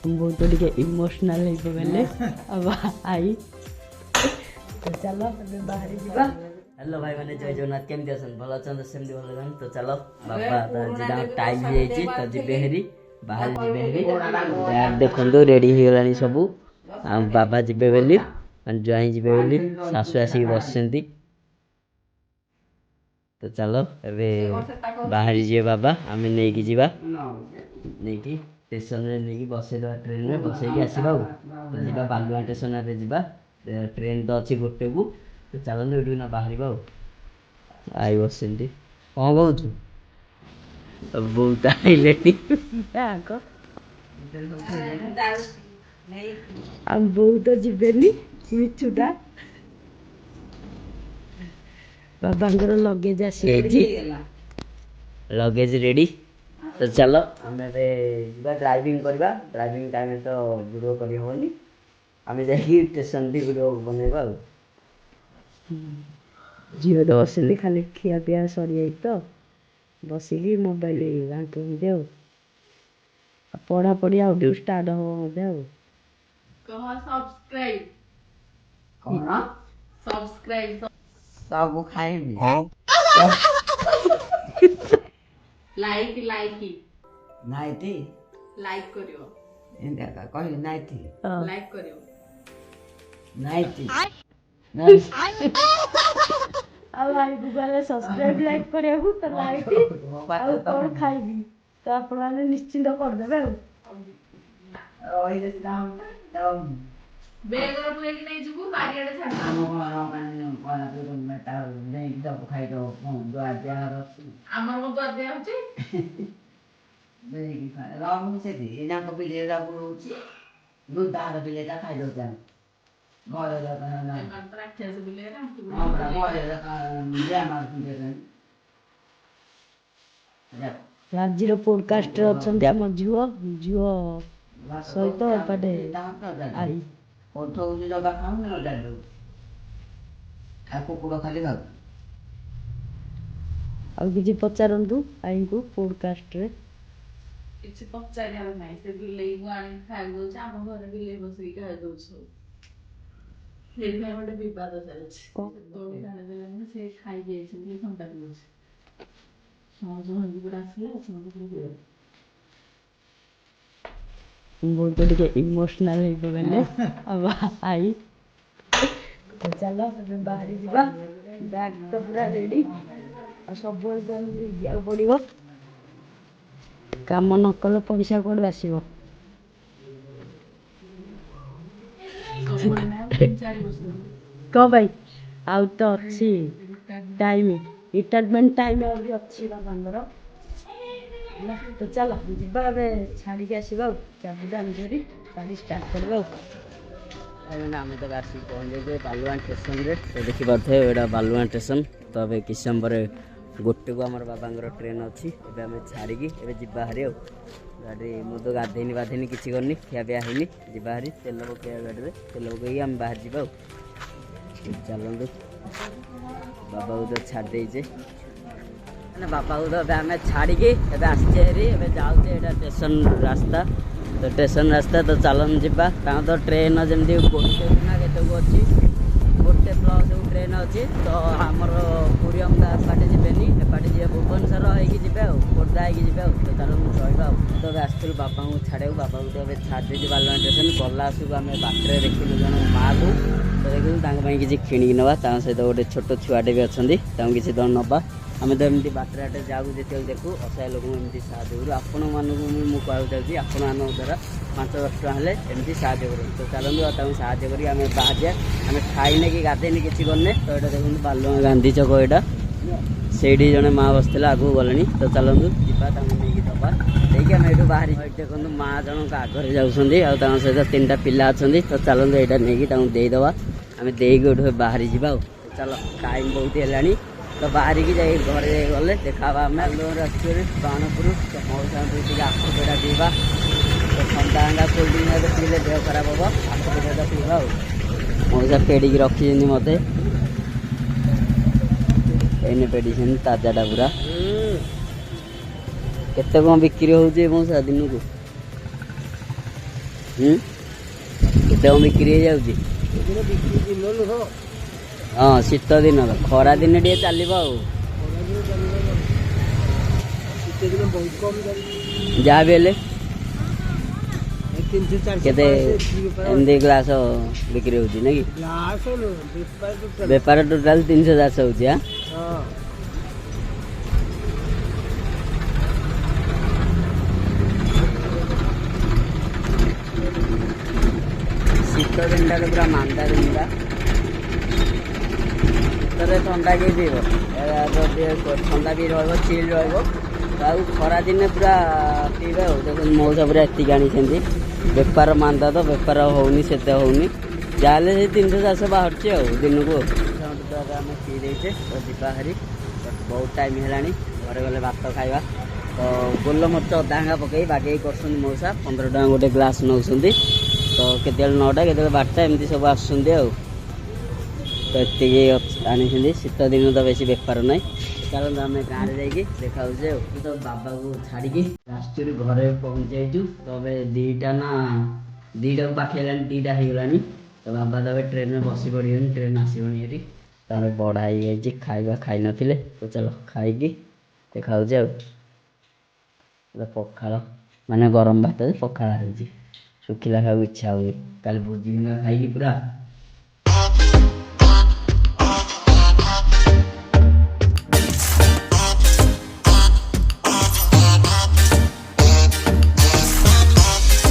बहुत टे इमोशनल अब आई तो चलो बाहर जा। हेलो भाई मैंने जय जगन्नाथ केमती अछन भल अछन सेमती भल अछन तो चलो बाबा जिदा टाइम हो जाइए तो जीवे हेरी बाहर जीवे हेरी यार देखो रेडी हो गलानी सब बाबा जीवे बोली ज्वाई जीवे बोली सासु आसिक बसती तो चलो ए बाहरी जी बाबा आम नहीं जावा नहीं स्टेशन में नहीं बसईदा ट्रेन में बसईक आसवा जा बालुआ स्टेशन जा ट्रेन तो अच्छी गोटे को तो चलते ये ना बाहर आई बस कौन कौन बहुत आइले बहुत जीवेनि मिछुटा बाबांकर लगेज आसी लगेज रेडी तो चलो आम ड्राइविंग करवा ड्राइविंग टाइम तो वीडियो करी हेनी आम जा स्टेशन वीडियो बनवा झील तो बसती खाली खिया पिया सरी तो बसिकी मोबाइल घाटे पढ़ापढ़ी आउ स्टार्ट हम सब खाइबी लाइक नाइटी लाइक करियो एंदा का कहली नाइटी लाइक करियो नाइटी अब आई गूगल सब्सक्राइब लाइक करिया तो लाइक आउ कोन खाइबी तो आपण माने निश्चिंत कर देबे ओइ जे दाम बेग और प्लेट नहीं जुबू बारियाडे छाड़ हम कोना तो मेटा नहीं दब खाइ दो दुआ देहार हमर को दुआ दे होची बेगी खाइ राम से दी ना को बिले रा बुची दुधार बिले रा खाइ दो जान घर रा ना मंत्र अच्छे से बिले रा हमरा घर रा जा मार बिले रा राजीर पॉडकास्ट अछंती हम झुओ झुओ सहित एपटे आई ओठो जे जगह खाऊ न जानो आ कुकुड़ खाली खाऊ आ किछि पचारंतु आई को पॉडकास्ट रे किछि पचारिया नहीं से बिले गुआनी खाइ दो हम घर बिले बसी खाइ दो छो फिर में बड़े विवाद चलछ तो जाने देने से खाइ जे से घंटा दियो समझ हंदी बड़ा से समझ बहुत टे इमोशनल अब आई तो चलो बाहर जा बैग तो पूरा रेडी सब पड़ो कम न कले पैसा कौन आसो कौन भाई आउ तो अच्छी टाइम रिटायरमेंट टाइम अच्छी बाबांर तो चलो जा छाड़ी आसवा चाबी धरी गाड़ी स्टार्ट करवा आम तो आसिक पहुँचे बालुआ स्टेशन रे तो देखिपे यहाँ बालुआ स्टेशन तो अब किस समय पर गोटे को आम बाबांर ट्रेन अच्छी आम छाड़ी जारी गाड़ी मुझे तो गाधेनी बाधेनी किसी करनी खिया पिया है जारी तेल पकड़ा गाड़ी में तेल पकई आम बाहर जा चलतु बाबा को तो छाड़ देचे मैंने बापा को तो आम छाड़ी आसचे हेरी जाऊे स्टेशन रास्ता तो स्टेशन रास्ता तो चलन जा तो ट्रेन जमी गोटे ना के अच्छी गोटे प्लस ट्रेन अच्छी तो आमर पुरी अमदा एपाटे जीवेनि एपाटे जी भुवनेश्वर होगी खोर्धा होगी तो चलो रहा तो आसलु बापा को छाड़े बापा को तो छाड़ी बालुआ स्टेशन गला आसू आम बाटर देखिलु जन माँ को तो देखिलु किसी किणिकी नवा सहित गोटे छोट छुआटे भी अच्छा किसी दम नवा आम तो एमती बाटर जाऊ जो देखू असहाय लोक एमती साहय करूँ आपण मानक मुझे चाहिए आपण मान द्वारा 5-10 टଙ୍କା हेल्ले एमती साहय करूँ तो चलते साहय करें आम बाहर जाए आम खाईने कि गाधेनी किसी करने तो यहाँ देखो बालुआ गांधी छक यहाँ से जड़े माँ बसला आगू गले तो चलतु जावा नहीं दबा देखिए आम यू बाहर देखो माँ जनक आगे जाऊँगी सहित 3टा पिला अच्छा तो चलते यहाँ नहीं देदेवा आम देकी बाहर जा चलो टाइम बहुत है तो बाहर की जाए घर गले देखा आम रेस्टोरेंट बाणपुर मौसा आखु पेड़ा पीवा तो ठंडा अंडा कोल्ड ड्रिंक पीले देह खराब हम आखु पेड़ा पीवा मौसा पेड़ी रखी मत पेडिशन ताजाटा पूरा केते कौन बिक्री हो मौसा दिन को କେତେ କଣ ବିକ୍ରି ହେଇଯାଉଛି? ହଁ ଶୀତ ଦିନର, ଖରା ଦିନେ ଟିକେ ଚାଲିବ ଆଉ। ଯାହା ବି ହେଲେ କେତେ ଏମିତି ଗ୍ଲାସ ବିକ୍ରି ହଉଛି ନାଇଁ କି? ବେପାର ଟୋଟାଲ 300-400 ହଉଛି। ଶୀତ ଦିନଟାରେ ପୁରା ମାନ୍ଦା ଦିନଟା, ଶୀତରେ ଥଣ୍ଡା କିଏ ପିଇବ? ଥଣ୍ଡା ବି ରହିବ, ଚିଲ୍ ରହିବ। ଆଉ ଖରା ଦିନେ ପୁରା ପିଇବେ ଆଉ। ଦେଖନ୍ତୁ ମଉସା ପୁରା ଏତିକି ଆଣିଛନ୍ତି। ବେପାର ମାନ୍ଦା ତ, ବେପାର ହଉନି, ସେତେ ହଉନି। ଯାହାହେଲେ ସେଇ 300-400 ବାହାରୁଛି ଆଉ ଦିନକୁ। ଆମେ ପିଇ ଦେଇଛେ ତ ଯିବା ହାରି, ବହୁତ ଟାଇମ୍ ହେଲାଣି। ଘରେ ଗଲେ ଭାତ ଖାଇବା। ତ ଗୋଲମରିଚ ଅଦା ହାଙ୍ଗା ପକେଇ ବାଗେଇ କରୁଛନ୍ତି ମଉସା। 15 ଟଙ୍କା ଗୋଟେ ଗ୍ଲାସ୍ ନେଉଛନ୍ତି। ତ କେତେବେଳେ 9ଟା କେତେବେଳେ 12ଟା ଏମିତି ସବୁ ଆସୁଛନ୍ତି ଆଉ। ତ ଏତିକି ଆଣିଛନ୍ତି। ଶୀତ ଦିନ ତ ବେଶୀ ବେପାର ନାହିଁ। ଚାଲନ୍ତୁ ଆମେ ଗାଁରେ ଯାଇକି ଦେଖା ହଉଛି ଆଉ। ତ ବାବାକୁ ଛାଡ଼ିକି ଆସିଛୁ, ଘରେ ପହଞ୍ଚାଇଛୁ। ତ ଏବେ 2ଟାକୁ ପାଖି ହେଲାଣି, 2ଟା ହେଇଗଲାଣି। ତ ବାବା ତ ଏବେ ଟ୍ରେନରେ ବସି ପଡ଼ିବେଣି, ଟ୍ରେନ୍ ଆସିବଣି ଏଠି। ତାପରେ ବଢ଼ା ହେଇଯାଇଛି, ଖାଇବା ଖାଇନଥିଲେ। ତ ଚାଲ ଖାଇକି ଦେଖା ହଉଛି ଆଉ। ପଖାଳ ମାନେ ଗରମ ଭାତରେ ପଖାଳ ହେଇଛି, ଶୁଖିଲା ଖାଇବାକୁ ଇଚ୍ଛା ହୁଏ। କାଲି ଭୋଜି ଖାଇକି ପୁରା